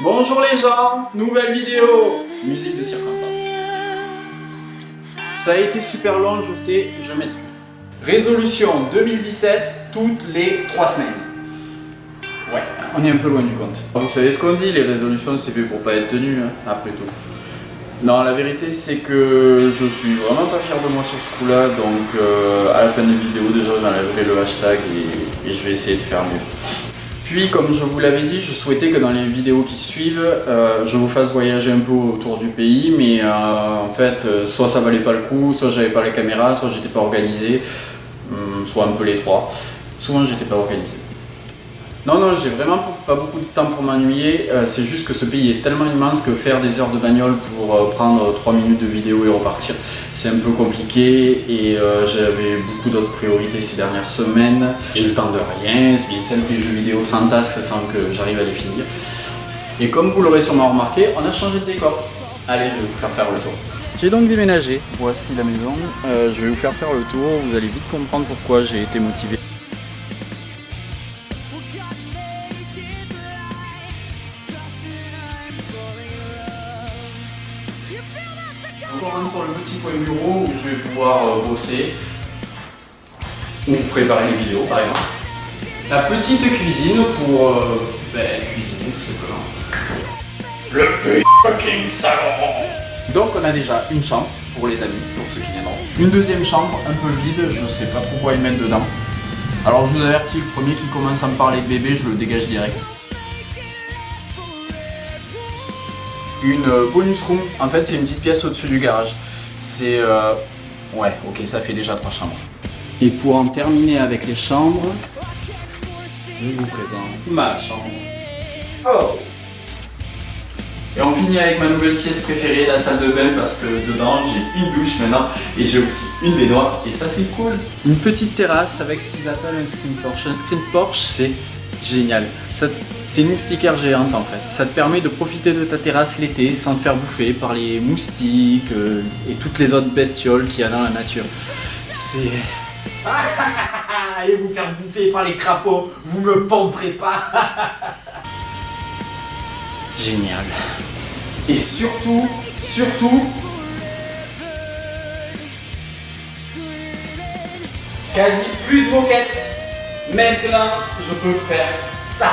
Bonjour les gens, nouvelle vidéo, musique de circonstance. Ça a été super long, je sais, je m'excuse. Résolution 2017, toutes les 3 semaines. Ouais, on est un peu loin du compte. Vous savez ce qu'on dit, les résolutions c'est fait pour pas être tenu, hein, après tout. Non, la vérité c'est que je suis vraiment pas fier de moi sur ce coup-là, donc à la fin de la vidéo déjà j'enlèverai le hashtag et je vais essayer de faire mieux. Puis comme je vous l'avais dit, je souhaitais que dans les vidéos qui suivent, je vous fasse voyager un peu autour du pays, mais en fait, soit ça valait pas le coup, soit j'avais pas la caméra, soit j'étais pas organisé, soit un peu les trois. Souvent j'étais pas organisé. Non, j'ai vraiment pas beaucoup de temps pour m'ennuyer, c'est juste que ce pays est tellement immense que faire des heures de bagnole pour prendre 3 minutes de vidéo et repartir, c'est un peu compliqué et j'avais beaucoup d'autres priorités ces dernières semaines. J'ai le temps de rien, c'est bien simple, les jeux vidéo s'entassent sans que j'arrive à les finir. Et comme vous l'aurez sûrement remarqué, on a changé de décor. Allez, je vais vous faire le tour. J'ai donc déménagé, voici la maison, je vais vous faire le tour, vous allez vite comprendre pourquoi j'ai été motivé. Encore un sur le petit point bureau où je vais pouvoir bosser ou préparer les vidéos par exemple. La petite cuisine pour cuisiner tout simplement. Le fucking salon. Donc on a déjà une chambre pour les amis, pour ceux qui viendront. Une deuxième chambre un peu vide, je sais pas trop quoi y mettre dedans. Alors je vous avertis, le premier qui commence à me parler de bébé, je le dégage direct. Une bonus room, en fait c'est une petite pièce au-dessus du garage. C'est ouais, ok, ça fait déjà 3 chambres. Et pour en terminer avec les chambres, je vous présente ma chambre. Oh. Et on finit avec ma nouvelle pièce préférée, la salle de bain, parce que dedans j'ai une douche maintenant et j'ai aussi une baignoire et ça c'est cool. Une petite terrasse avec ce qu'ils appellent un screen porch. Un screen porch c'est génial. C'est une moustiquaire géante en fait. Ça te permet de profiter de ta terrasse l'été sans te faire bouffer par les moustiques et toutes les autres bestioles qu'il y a dans la nature. C'est... Et vous faire bouffer par les crapauds, vous me pomperez pas. Génial. Et surtout, quasi plus de moquettes. Maintenant, je peux faire ça.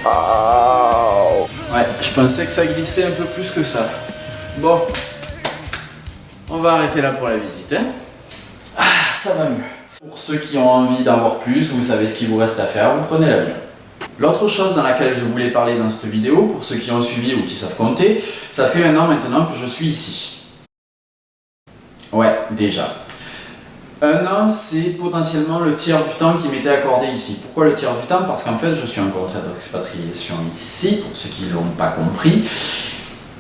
Oh. Ouais, je pensais que ça glissait un peu plus que ça. Bon, on va arrêter là pour la visite. Hein. Ah, ça va mieux. Pour ceux qui ont envie d'en voir plus, vous savez ce qu'il vous reste à faire, vous prenez l'avion. L'autre chose dans laquelle je voulais parler dans cette vidéo, pour ceux qui ont suivi ou qui savent compter, ça fait 1 an maintenant que je suis ici. Ouais, déjà. 1 an, c'est potentiellement le tiers du temps qui m'était accordé ici. Pourquoi le tiers du temps? Parce qu'en fait, je suis en contrat d'expatriation ici, pour ceux qui ne l'ont pas compris.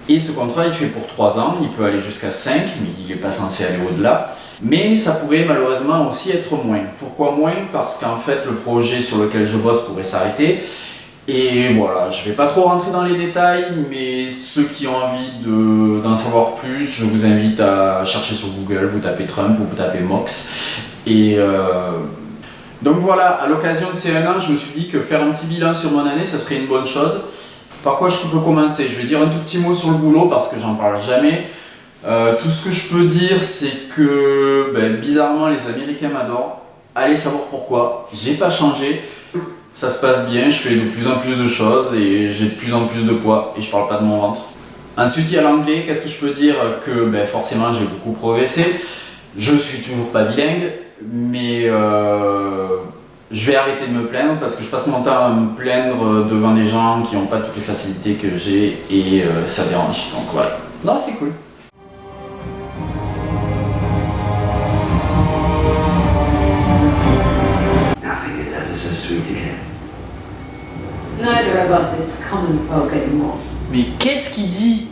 Et ce contrat, il fait pour 3 ans, il peut aller jusqu'à 5, mais il n'est pas censé aller au-delà. Mais ça pourrait malheureusement aussi être moins. Pourquoi moins? Parce qu'en fait, le projet sur lequel je bosse pourrait s'arrêter. Et voilà, je vais pas trop rentrer dans les détails, mais ceux qui ont envie d'en savoir plus, je vous invite à chercher sur Google, vous tapez Trump ou vous tapez Mox. Et donc voilà, à l'occasion de ces 1 an, je me suis dit que faire un petit bilan sur mon année, ça serait une bonne chose. Par quoi je peux commencer? Je vais dire un tout petit mot sur le boulot parce que j'en parle jamais. Tout ce que je peux dire, c'est que bizarrement, les Américains m'adorent. Allez savoir pourquoi. J'ai pas changé. Ça se passe bien, je fais de plus en plus de choses et j'ai de plus en plus de poids et je parle pas de mon ventre. Ensuite il y a l'anglais, qu'est-ce que je peux dire? Que forcément j'ai beaucoup progressé. Je suis toujours pas bilingue, mais je vais arrêter de me plaindre parce que je passe mon temps à me plaindre devant des gens qui n'ont pas toutes les facilités que j'ai et ça dérange, donc voilà. Non, c'est cool. Neither of us is common folk anymore. Mais qu'est-ce qu'il dit?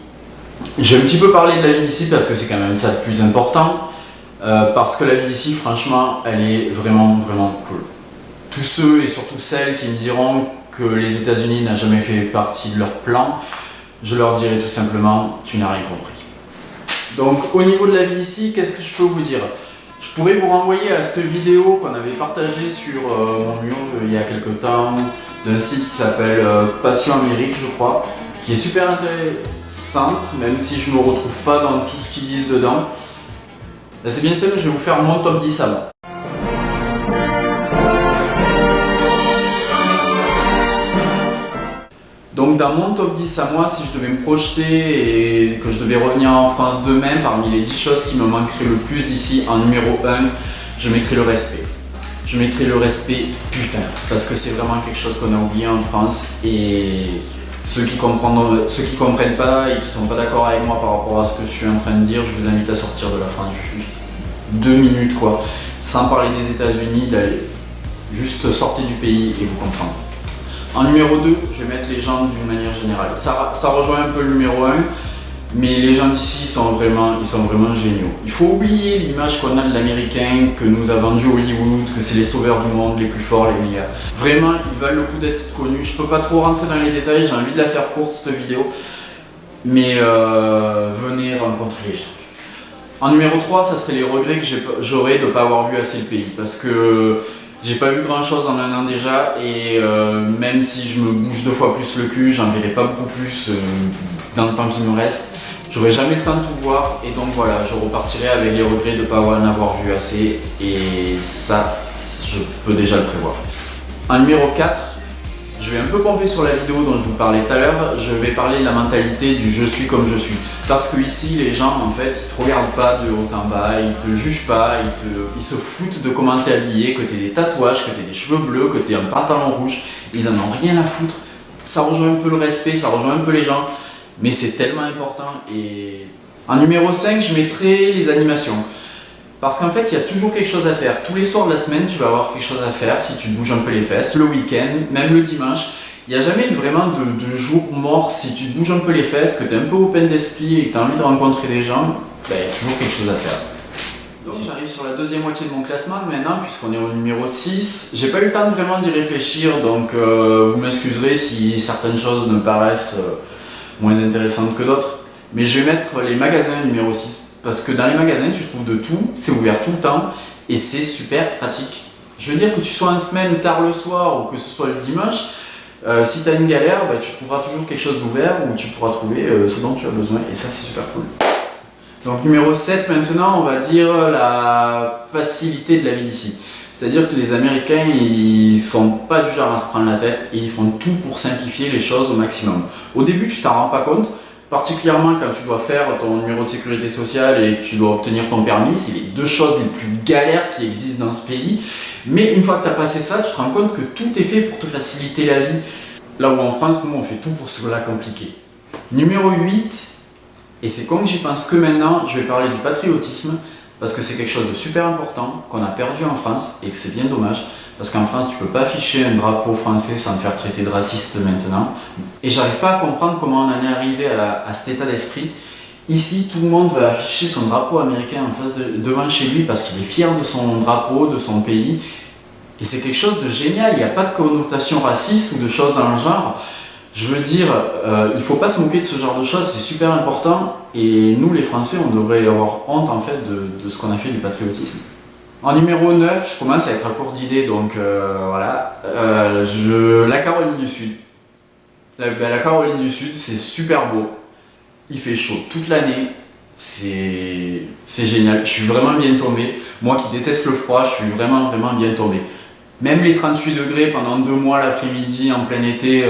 J'ai un petit peu parlé de la vie d'ici parce que c'est quand même ça le plus important. Parce que la vie d'ici, franchement, elle est vraiment cool. Tous ceux et surtout celles qui me diront que les États-Unis n'ont jamais fait partie de leur plan, je leur dirai tout simplement, tu n'as rien compris. Donc au niveau de la vie ici, qu'est-ce que je peux vous dire? Je pourrais vous renvoyer à cette vidéo qu'on avait partagée sur mon mur il y a quelques temps, d'un site qui s'appelle Passion Amérique, je crois, qui est super intéressante, même si je me retrouve pas dans tout ce qu'ils disent dedans. Là, c'est bien simple, je vais vous faire mon top 10 à moi. Donc dans mon top 10 à moi, si je devais me projeter et que je devais revenir en France demain, parmi les 10 choses qui me manqueraient le plus d'ici, en numéro 1, je mettrais le respect. Je mettrais le respect putain, parce que c'est vraiment quelque chose qu'on a oublié en France et ceux qui comprennent pas et qui sont pas d'accord avec moi par rapport à ce que je suis en train de dire, je vous invite à sortir de la France juste 2 minutes quoi, sans parler des États-Unis, d'aller juste sortir du pays et vous comprendre. En numéro 2, je vais mettre les gens d'une manière générale. Ça rejoint un peu le numéro 1, mais les gens d'ici ils sont vraiment géniaux. Il faut oublier l'image qu'on a de l'américain, que nous a vendu Hollywood, que c'est les sauveurs du monde, les plus forts, les meilleurs. Vraiment, ils valent le coup d'être connus. Je peux pas trop rentrer dans les détails, j'ai envie de la faire courte cette vidéo, mais venez rencontrer les gens. En numéro 3, ça serait les regrets que j'aurais de ne pas avoir vu assez le pays, parce que j'ai pas vu grand chose en un an déjà et même si je me bouge 2 fois plus le cul, j'en verrai pas beaucoup plus dans le temps qui me reste. J'aurai jamais le temps de tout voir et donc voilà, je repartirai avec les regrets de ne pas en avoir vu assez et ça, je peux déjà le prévoir. En numéro 4, je vais un peu pomper sur la vidéo dont je vous parlais tout à l'heure, je vais parler de la mentalité du je suis comme je suis. Parce que ici, les gens, en fait, ils te regardent pas de haut en bas, ils te jugent pas, ils se foutent de comment t'es habillé, que t'aies des tatouages, que t'aies des cheveux bleus, que t'aies un pantalon rouge, ils en ont rien à foutre. Ça rejoint un peu le respect, ça rejoint un peu les gens, mais c'est tellement important. Et en numéro 5, je mettrai les animations. Parce qu'en fait, il y a toujours quelque chose à faire. Tous les soirs de la semaine, tu vas avoir quelque chose à faire si tu te bouges un peu les fesses. Le week-end, même le dimanche. Il n'y a jamais vraiment de jour mort si tu te bouges un peu les fesses, que tu es un peu open d'esprit et que tu as envie de rencontrer des gens. Il y a toujours quelque chose à faire. Donc j'arrive sur la deuxième moitié de mon classement maintenant, puisqu'on est au numéro 6. J'ai pas eu le temps vraiment d'y réfléchir, donc vous m'excuserez si certaines choses me paraissent moins intéressantes que d'autres. Mais je vais mettre les magasins numéro 6. Parce que dans les magasins, tu trouves de tout, c'est ouvert tout le temps et c'est super pratique. Je veux dire que tu sois en semaine tard le soir ou que ce soit le dimanche, si tu as une galère, tu trouveras toujours quelque chose d'ouvert où tu pourras trouver ce dont tu as besoin et ça c'est super cool. Donc numéro 7 maintenant, on va dire la facilité de la vie d'ici. C'est-à-dire que les Américains, ils sont pas du genre à se prendre la tête et ils font tout pour simplifier les choses au maximum. Au début, tu t'en rends pas compte. Particulièrement quand tu dois faire ton numéro de sécurité sociale et que tu dois obtenir ton permis, c'est les 2 choses les plus galères qui existent dans ce pays. Mais une fois que tu as passé ça, tu te rends compte que tout est fait pour te faciliter la vie. Là où en France, nous on fait tout pour se la compliquer. Numéro 8, et c'est con que j'y pense que maintenant, je vais parler du patriotisme, parce que c'est quelque chose de super important qu'on a perdu en France et que c'est bien dommage. Parce qu'en France, tu peux pas afficher un drapeau français sans te faire traiter de raciste maintenant. Et j'arrive pas à comprendre comment on en est arrivé à cet état d'esprit. Ici, tout le monde va afficher son drapeau américain en face devant chez lui parce qu'il est fier de son drapeau, de son pays. Et c'est quelque chose de génial, il n'y a pas de connotation raciste ou de choses dans le genre. Je veux dire, il faut pas se moquer de ce genre de choses, c'est super important. Et nous, les Français, on devrait avoir honte en fait de ce qu'on a fait du patriotisme. En numéro 9, je commence à être à court d'idées, donc voilà. La Caroline du Sud. La Caroline du Sud, c'est super beau. Il fait chaud toute l'année. C'est génial. Je suis vraiment bien tombé. Moi qui déteste le froid, je suis vraiment bien tombé. Même les 38 degrés pendant 2 mois l'après-midi en plein été,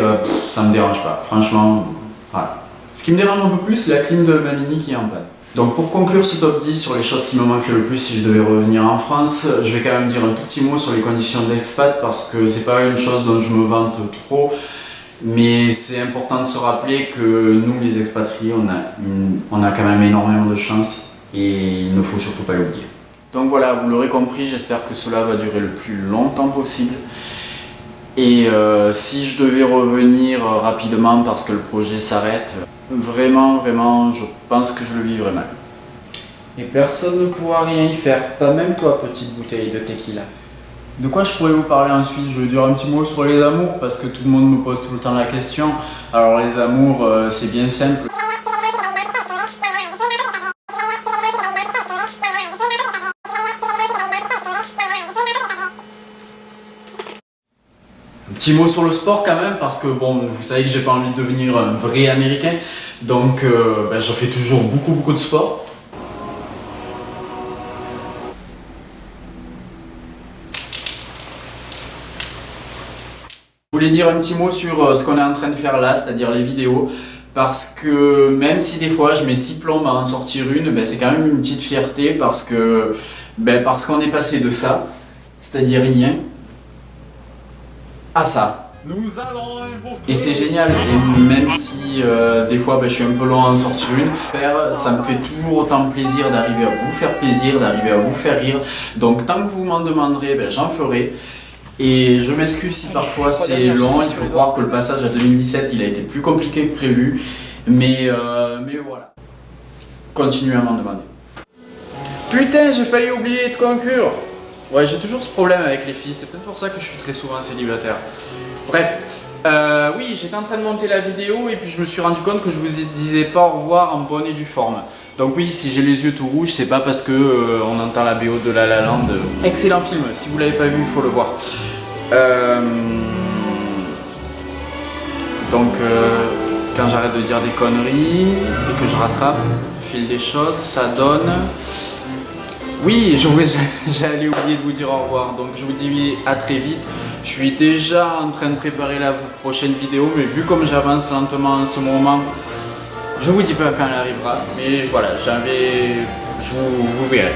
ça me dérange pas. Franchement, voilà. Ce qui me dérange un peu plus, c'est la clim de ma Mini qui est en panne. Donc pour conclure ce top 10 sur les choses qui me manqueraient le plus si je devais revenir en France, je vais quand même dire un tout petit mot sur les conditions d'expat parce que c'est pas une chose dont je me vante trop, mais c'est important de se rappeler que nous les expatriés, on a quand même énormément de chance et il ne faut surtout pas l'oublier. Donc voilà, vous l'aurez compris, j'espère que cela va durer le plus longtemps possible. Et si je devais revenir rapidement parce que le projet s'arrête, vraiment, je pense que je le vivrais mal. Et personne ne pourra rien y faire, pas même toi, petite bouteille de tequila. De quoi je pourrais vous parler ensuite? Je veux dire un petit mot sur les amours, parce que tout le monde me pose tout le temps la question. Alors les amours, c'est bien simple. Un petit mot sur le sport quand même, parce que bon, vous savez que j'ai pas envie de devenir un vrai américain, donc je fais toujours beaucoup de sport. Je voulais dire un petit mot sur ce qu'on est en train de faire là, c'est-à-dire les vidéos, parce que même si des fois je mets 6 plombes à en sortir une, c'est quand même une petite fierté parce qu'on est passé de ça, c'est-à-dire rien, à ça. Et c'est génial, et même si des fois je suis un peu long à en sortir une, ça me fait toujours autant plaisir d'arriver à vous faire plaisir, d'arriver à vous faire rire. Donc tant que vous m'en demanderez, j'en ferai. Et je m'excuse si parfois c'est long, il faut croire que le passage à 2017 il a été plus compliqué que prévu, mais voilà. Continuez à m'en demander. Putain, j'ai failli oublier de conclure. Ouais, j'ai toujours ce problème avec les filles, c'est peut-être pour ça que je suis très souvent célibataire. Bref, oui, j'étais en train de monter la vidéo et puis je me suis rendu compte que je vous disais pas au revoir en bonne et due forme. Donc oui, si j'ai les yeux tout rouges, c'est pas parce que on entend la BO de La La Land. Excellent film, si vous l'avez pas vu, il faut le voir. Quand j'arrête de dire des conneries et que je rattrape le fil des choses, ça donne... Oui, j'allais oublier de vous dire au revoir, donc je vous dis à très vite. Je suis déjà en train de préparer la prochaine vidéo, mais vu comme j'avance lentement en ce moment, je vous dis pas quand elle arrivera, mais voilà, vous verrez.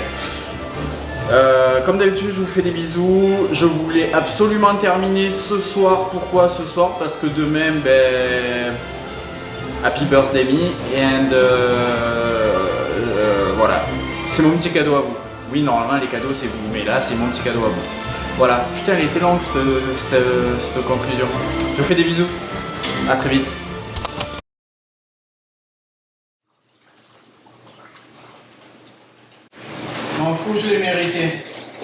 Comme d'habitude, je vous fais des bisous. Je voulais absolument terminer ce soir. Pourquoi ce soir? Parce que demain, Happy Birthday Me, and voilà, c'est mon petit cadeau à vous. Oui, normalement les cadeaux c'est vous, mais là c'est mon petit cadeau à vous. Voilà, putain, elle était longue cette conclusion. Je vous fais des bisous. À très vite. M'en fous, je l'ai mérité.